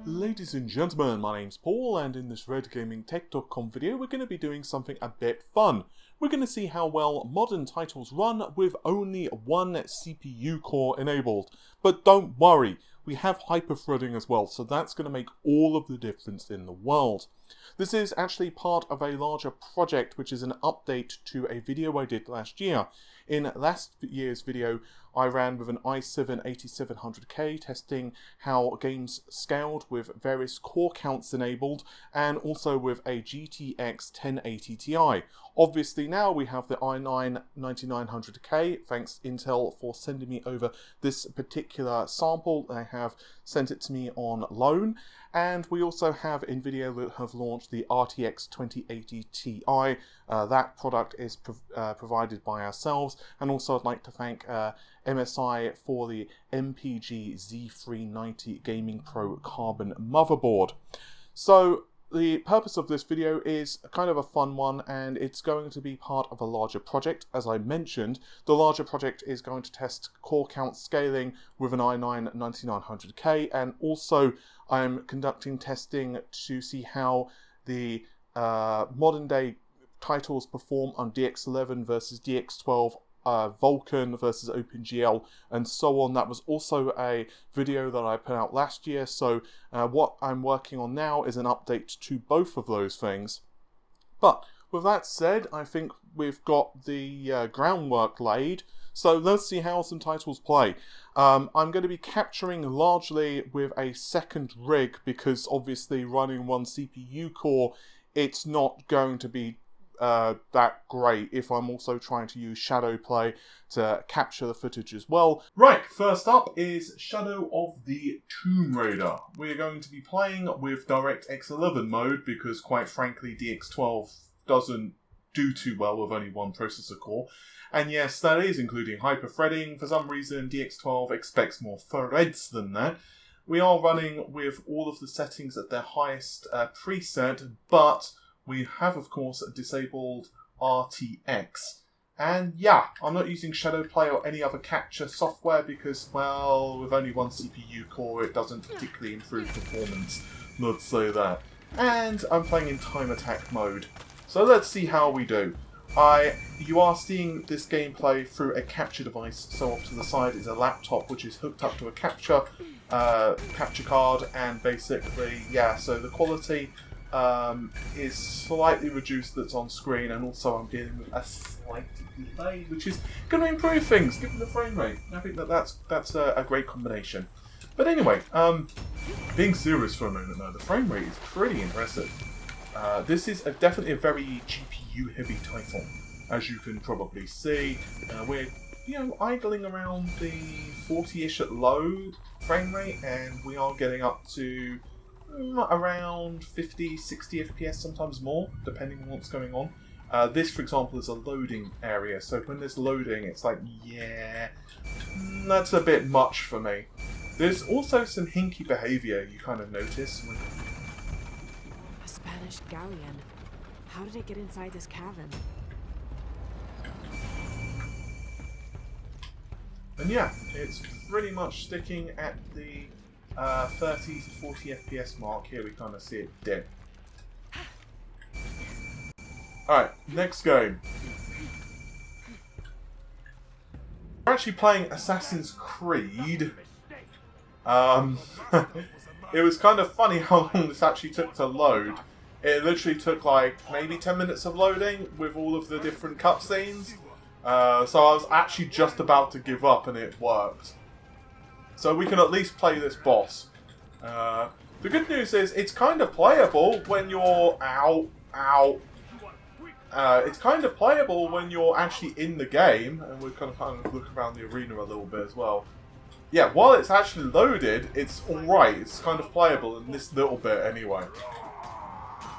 Ladies and gentlemen, my name's Paul, and in this Red Gaming Tech.com video we're going to be doing something a bit fun. We're going to see how well modern titles run with only one CPU core enabled. But don't worry, we have hyper-threading as well, so that's going to make all of the difference in the world. This is actually part of a larger project, which is an update to a video I did last year. In last year's video, I ran with an i9-9900K, testing how games scaled with various core counts enabled, and also with a GTX 1080 Ti. Obviously now we have the i9-9900K, thanks Intel for sending me over this particular sample. They have sent it to me on loan, and we also have NVIDIA that have launched the RTX 2080 Ti. That product is provided by ourselves, and also I'd like to thank MSI for the MPG Z390 Gaming Pro Carbon motherboard. So the purpose of this video is kind of a fun one, and it's going to be part of a larger project. As I mentioned, the larger project is going to test core count scaling with an i9-9900K, and also I'm conducting testing to see how the modern day titles perform on DX11 versus DX12, Vulkan versus OpenGL, and so on. That was also a video that I put out last year, so what I'm working on now is an update to both of those things. But with that said, I think we've got the groundwork laid, so let's see how some titles play. I'm going to be capturing largely with a second rig, because obviously running one CPU core, it's not going to be that great if I'm also trying to use Shadow Play to capture the footage as well. Right, first up is Shadow of the Tomb Raider. We're going to be playing with DirectX 11 mode because, quite frankly, DX12 doesn't do too well with only one processor core. And yes, that is including hyper-threading. For some reason, DX12 expects more threads than that. We are running with all of the settings at their highest preset, but we have, of course, disabled RTX. And yeah, I'm not using Shadow Play or any other capture software because, well, with only one CPU core, it doesn't particularly improve performance. Let's say that. And I'm playing in time attack mode. So let's see how we do. You are seeing this gameplay through a capture device, so off to the side is a laptop which is hooked up to a capture card, and basically, yeah, so the quality is slightly reduced that's on screen, and also I'm dealing with a slight delay, which is going to improve things given the frame rate. I think that's a great combination. But anyway, being serious for a moment though, the frame rate is pretty impressive. This is definitely a very GPU heavy title, as you can probably see. We're idling around the 40-ish at low frame rate, and we are getting up to around 50, 60 FPS, sometimes more, depending on what's going on. This, for example, is a loading area, so when there's loading, it's like, yeah, that's a bit much for me. There's also some hinky behaviour you kind of notice. A Spanish galleon. How did it get inside this cavern? And yeah, it's pretty much sticking at the 30 to 40 FPS mark. Here we kind of see it dip. Alright, next game. We're actually playing Assassin's Creed. It was kind of funny how long this actually took to load. It literally took like maybe 10 minutes of loading with all of the different cutscenes. So I was actually just about to give up, and it worked. So we can at least play this boss. The good news is it's kind of playable when you're it's kind of playable when you're actually in the game, and we're kind of look around the arena a little bit as well. Yeah, while it's actually loaded, it's alright. It's kind of playable in this little bit anyway.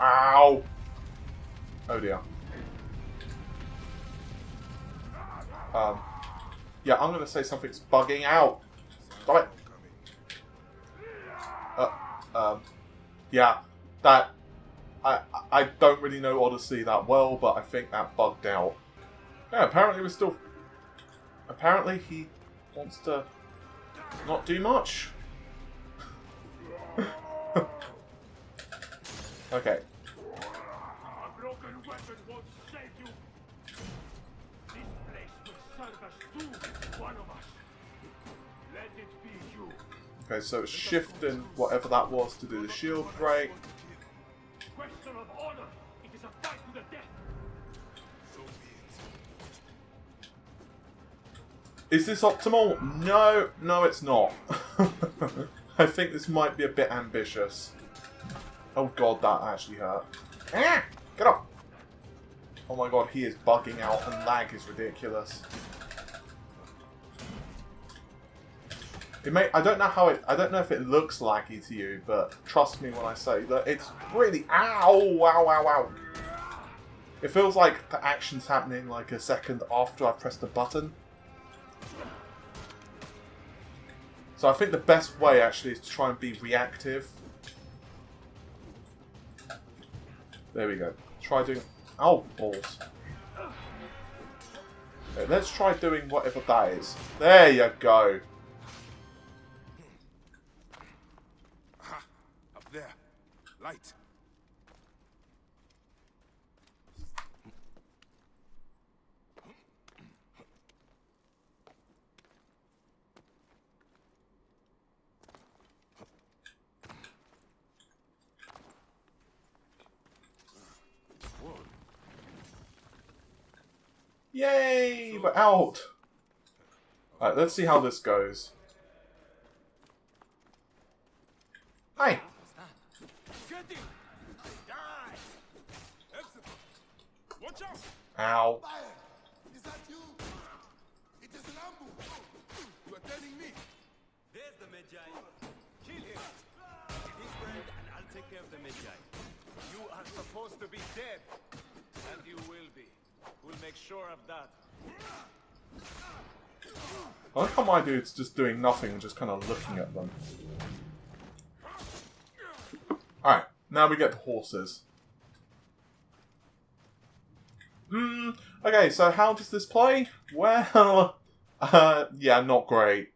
Ow! Oh dear. Yeah, I'm going to say something's bugging out. Stop it. Yeah, that... I don't really know Odyssey that well, but I think that bugged out. Yeah, apparently we're still... Apparently he wants to not do much. Okay. A broken weapon won't save you. This place will serve as two, one of us. Let it be you. Okay, so it's shifting whatever that was to do the shield break. Question of honor. It is a fight to the death. So be it. Is this optimal? No, no it's not. I think this might be a bit ambitious. Oh god, that actually hurt. Ah, get up! Oh my god, he is bugging out and lag is ridiculous. It may, I don't know if it looks laggy to you, but trust me when I say that it's really, ow, ow, ow, ow. It feels like the action's happening like a second after I've pressed the button. So I think the best way actually is to try and be reactive. There we go. Try doing, oh, balls. Okay, let's try doing whatever that is. There you go. There. Light. Yay! We're out! Alright, let's see how this goes. Hi! Watch out! Ow. Fire! Is that you? It is an ambush! You are telling me? There's the Magi. Kill him. His friend, and I'll take care of the Magi. You are supposed to be dead. And you will be. We'll make sure of that. I like how my dude's just doing nothing and just kind of looking at them. Alright, now we get the horses. Okay, so how does this play? Well, yeah, not great.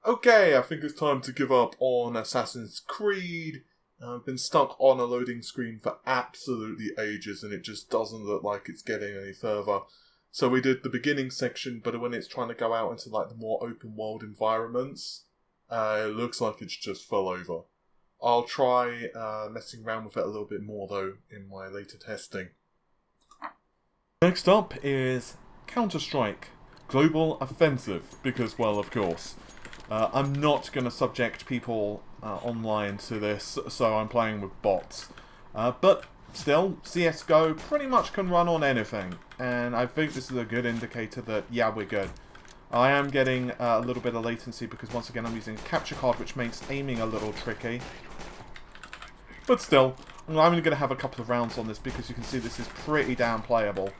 Okay, I think it's time to give up on Assassin's Creed. I've been stuck on a loading screen for absolutely ages and it just doesn't look like it's getting any further. So we did the beginning section, but when it's trying to go out into like the more open world environments, it looks like it's just fell over. I'll try messing around with it a little bit more though in my later testing. Next up is Counter-Strike Global Offensive, because, well, of course. I'm not going to subject people online to this, so I'm playing with bots. But still, CSGO pretty much can run on anything, and I think this is a good indicator that, yeah, we're good. I am getting a little bit of latency because, once again, I'm using a capture card, which makes aiming a little tricky. But still, I'm only going to have a couple of rounds on this because you can see this is pretty damn playable.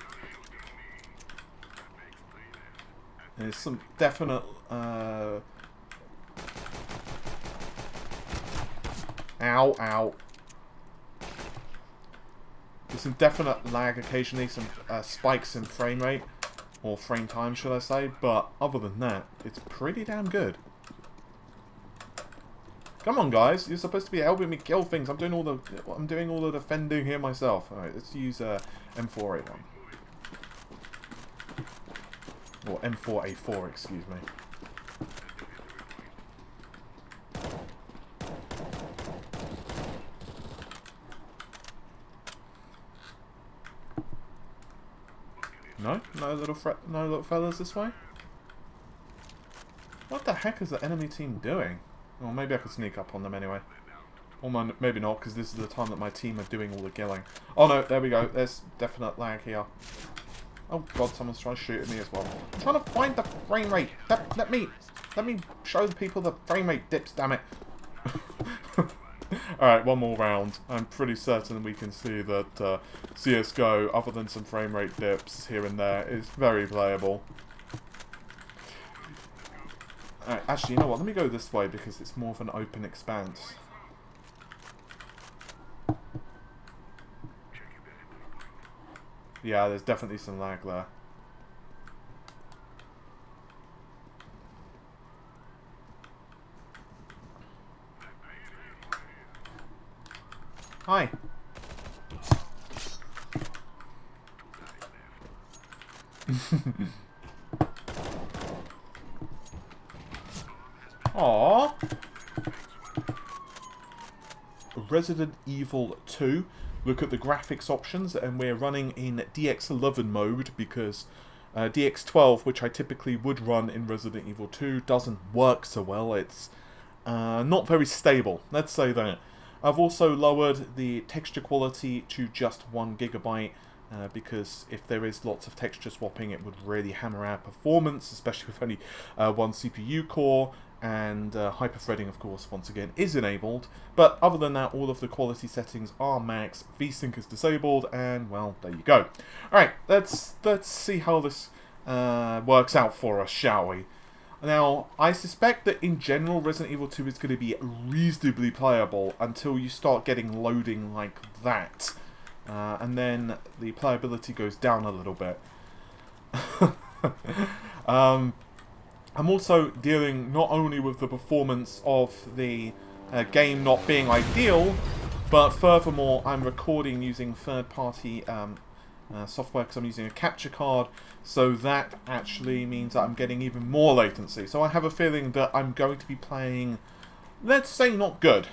There's some definite... Ow, ow. There's some definite lag occasionally, some spikes in frame rate, or frame time should I say, but other than that, it's pretty damn good. Come on guys, you're supposed to be helping me kill things. I'm doing all the defending here myself. Alright, let's use M4A1. Or M4A4, excuse me. No? No little fellas this way? What the heck is the enemy team doing? Well, maybe I could sneak up on them anyway. Or maybe not, because this is the time that my team are doing all the killing. Oh no, there we go. There's definite lag here. Oh god, someone's trying to shoot at me as well. I'm trying to find the frame rate. Let me show the people the frame rate dips, damn it. Alright, one more round. I'm pretty certain we can see that CSGO, other than some frame rate dips here and there, is very playable. Alright, actually, you know what? Let me go this way because it's more of an open expanse. Yeah, there's definitely some lag there. Hi. Aww. Resident Evil 2. Look at the graphics options, and we're running in DX11 mode because DX12, which I typically would run in Resident Evil 2, doesn't work so well. It's not very stable, let's say that. I've also lowered the texture quality to just 1 GB because if there is lots of texture swapping, it would really hammer our performance, especially with only 1 CPU core. And hyperthreading, of course, once again, is enabled. But other than that, all of the quality settings are max. VSync is disabled, and well, there you go. Alright, let's see how this works out for us, shall we? Now, I suspect that in general, Resident Evil 2 is going to be reasonably playable until you start getting loading like that. And then the playability goes down a little bit. I'm also dealing not only with the performance of the game not being ideal, but furthermore, I'm recording using third-party software because I'm using a capture card, so that actually means that I'm getting even more latency. So I have a feeling that I'm going to be playing, let's say, not good.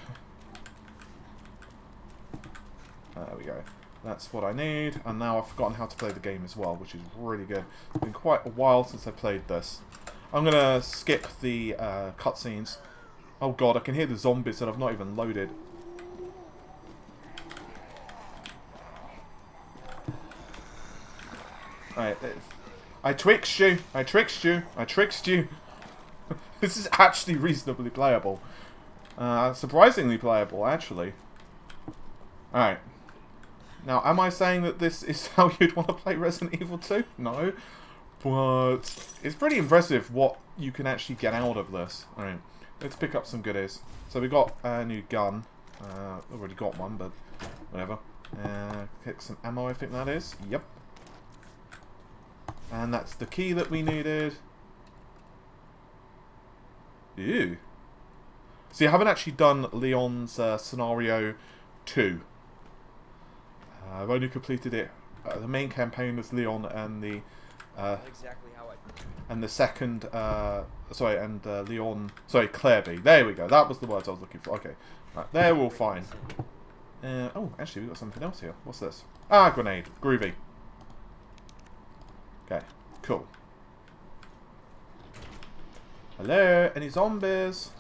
There we go. That's what I need, and now I've forgotten how to play the game as well, which is really good. It's been quite a while since I played this. I'm going to skip the cutscenes. Oh god, I can hear the zombies that I've not even loaded. Alright, I tricked you. I tricked you. I tricked you. This is actually reasonably playable. Surprisingly playable, actually. Alright. Now, am I saying that this is how you'd want to play Resident Evil 2? No. But it's pretty impressive what you can actually get out of this. Alright, let's pick up some goodies. So we got a new gun. Already got one, but whatever. Pick some ammo, I think that is. Yep. And that's the key that we needed. Ew. See, I haven't actually done Leon's scenario 2. I've only completed it. The main campaign was Leon and the exactly how and the second, Leon, sorry, Clairby. There we go. That was the words I was looking for. Okay, right, there we're all fine. Oh, actually, we got something else here. What's this? Ah, grenade. Groovy. Okay, cool. Hello, any zombies?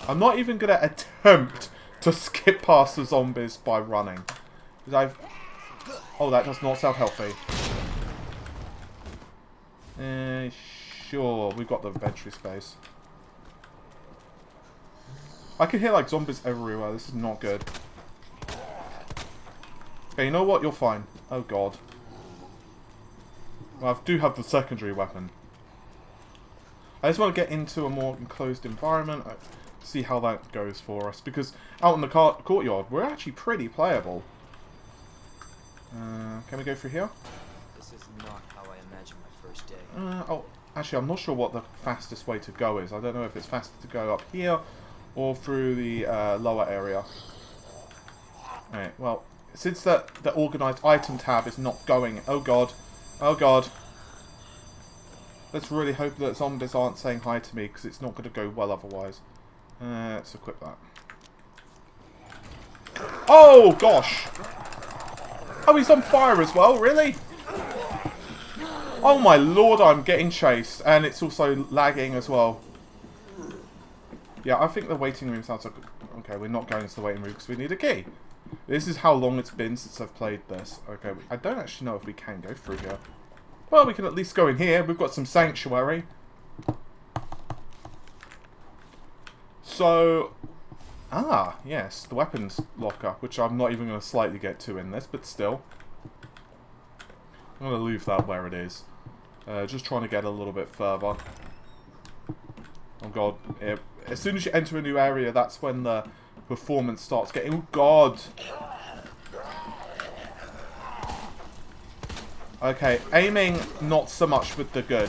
I'm not even gonna attempt to skip past the zombies by running. Because oh, that does not sound healthy. Sure, we've got the inventory space. I can hear like zombies everywhere. This is not good. Okay, you know what? You're fine. Oh god. Well, I do have the secondary weapon. I just want to get into a more enclosed environment. See how that goes for us. Because out in the courtyard, we're actually pretty playable. Can we go through here? This is not how I imagined my first day. Oh, actually, I'm not sure what the fastest way to go is. I don't know if it's faster to go up here or through the lower area. Alright, well, since the organised item tab is not going... Oh god. Oh god. Let's really hope that zombies aren't saying hi to me, because it's not going to go well otherwise. Let's equip that. Oh gosh! Oh, he's on fire as well, really? Oh my lord, I'm getting chased. And it's also lagging as well. Yeah, I think the waiting room sounds like... Okay, we're not going to the waiting room because we need a key. This is how long it's been since I've played this. Okay, I don't actually know if we can go through here. Well, we can at least go in here. We've got some sanctuary. So... Ah, yes, the weapons locker, which I'm not even going to slightly get to in this, but still. I'm going to leave that where it is. Just trying to get a little bit further. Oh god, as soon as you enter a new area, that's when the performance starts getting... Oh god! Okay, aiming not so much with the good.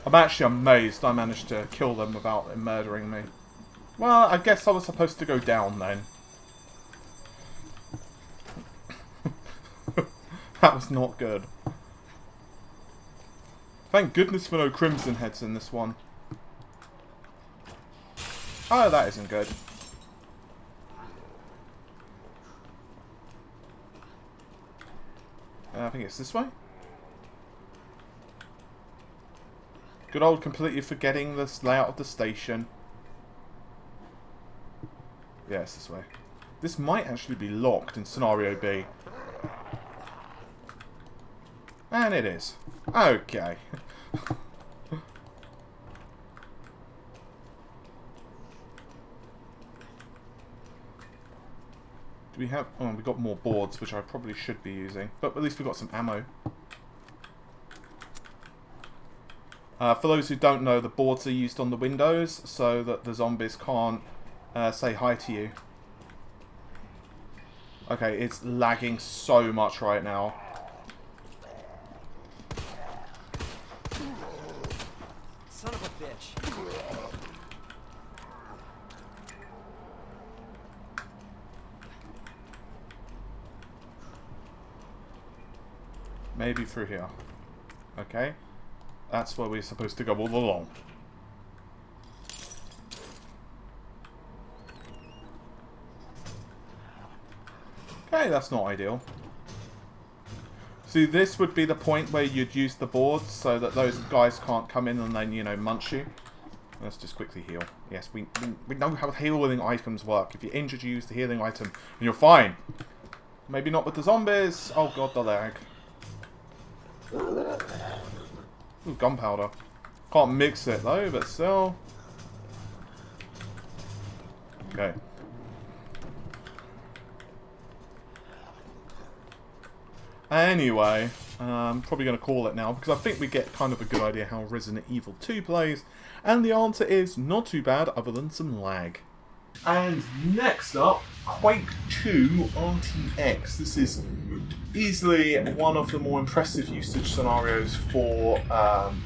I'm actually amazed I managed to kill them without them murdering me. Well, I guess I was supposed to go down then. That was not good. Thank goodness for no crimson heads in this one. Oh, that isn't good. I think it's this way. Good old completely forgetting this layout of the station. Yeah, it's this way. This might actually be locked in scenario B. And it is. Okay. Do we have... Oh, we got more boards, which I probably should be using. But at least we got some ammo. For those who don't know, the boards are used on the windows so that the zombies can't say hi to you. Okay, it's lagging so much right now. Son of a bitch. Maybe through here. Okay. That's where we're supposed to go all along. Okay, that's not ideal. See, this would be the point where you'd use the boards so that those guys can't come in and then, you know, munch you. Let's just quickly heal. Yes, we know how healing items work. If you're injured, you use the healing item and you're fine. Maybe not with the zombies. Oh god, the lag. Ooh, gunpowder. Can't mix it though, but still. Okay. Anyway, I'm probably going to call it now because I think we get kind of a good idea how Resident Evil 2 plays. And the answer is not too bad other than some lag. And next up, Quake 2 RTX. This is easily one of the more impressive usage scenarios for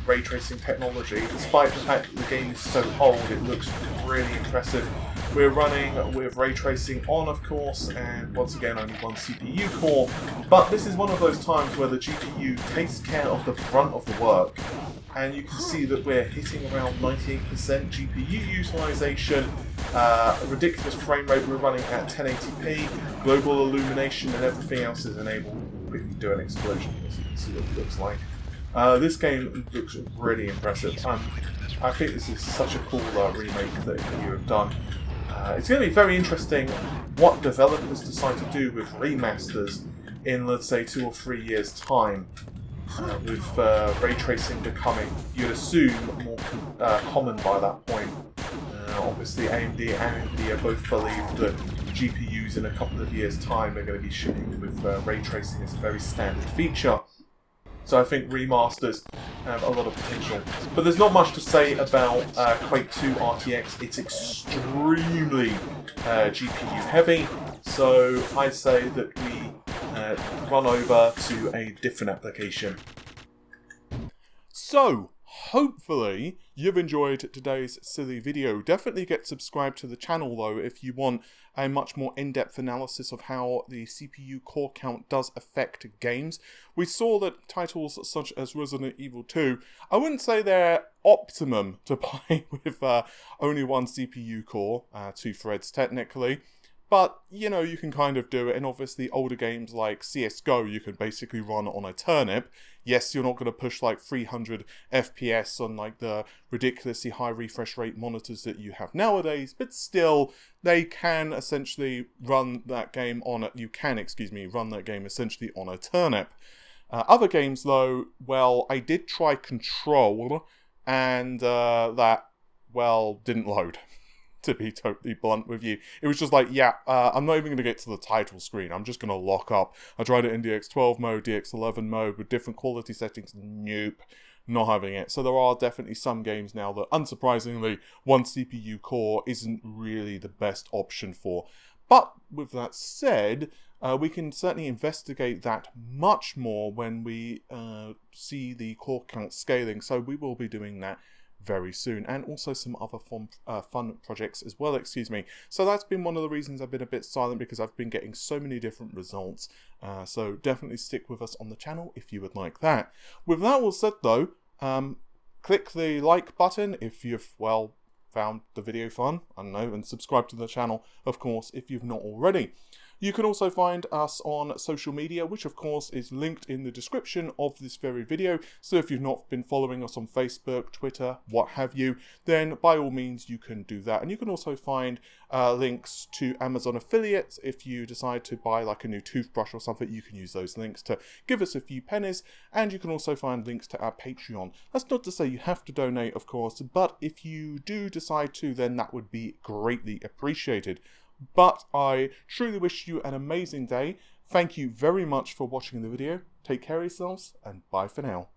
ray tracing technology. Despite the fact that the game is so old, it looks really impressive. We're running with ray tracing on, of course, and once again only one CPU core. But this is one of those times where the GPU takes care of the brunt of the work. And you can see that we're hitting around 98% GPU utilization, ridiculous frame rate, we're running at 1080p, global illumination and everything else is enabled. We can do an explosion here so you can see what it looks like. This game looks really impressive. I think this is such a cool remake that you have done. It's going to be very interesting what developers decide to do with remasters in, let's say, 2 or 3 years' time. With ray tracing becoming, you'd assume, more common by that point. Obviously AMD and Nvidia both believe that GPUs in a couple of years' time are going to be shipping with ray tracing as a very standard feature. So I think remasters have a lot of potential. But there's not much to say about Quake 2 RTX. It's extremely GPU heavy, so I'd say that we run over to a different application. So, hopefully you've enjoyed today's silly video. Definitely get subscribed to the channel though if you want a much more in-depth analysis of how the CPU core count does affect games. We saw that titles such as Resident Evil 2, I wouldn't say they're optimum to play with only one CPU core, 2 threads technically. But, you know, you can kind of do it, and obviously older games like CSGO you can basically run on a turnip. Yes, you're not going to push like 300 FPS on like the ridiculously high refresh rate monitors that you have nowadays, but still, they can essentially run that game on a, run that game essentially on a turnip. Other games though, well, I did try Control, and that, well, didn't load. To be totally blunt with you. It was just like, yeah, I'm not even going to get to the title screen. I'm just going to lock up. I tried it in DX12 mode, DX11 mode with different quality settings. Nope. Not having it. So there are definitely some games now that, unsurprisingly, one CPU core isn't really the best option for. But with that said, we can certainly investigate that much more when we see the core count scaling, so we will be doing that very soon, and also some other fun projects as well, excuse me. So that's been one of the reasons I've been a bit silent, because I've been getting so many different results. So definitely stick with us on the channel if you would like that. With that all said though, click the like button if you've, well, found the video fun, I don't know, and subscribe to the channel, of course, if you've not already. You can also find us on social media, which of course is linked in the description of this very video. So if you've not been following us on Facebook, Twitter, what have you, then by all means you can do that. And you can also find links to Amazon affiliates. If you decide to buy like a new toothbrush or something, you can use those links to give us a few pennies. And you can also find links to our Patreon. That's not to say you have to donate, of course, but if you do decide to, then that would be greatly appreciated. But I truly wish you an amazing day. Thank you very much for watching the video. Take care of yourselves, and bye for now.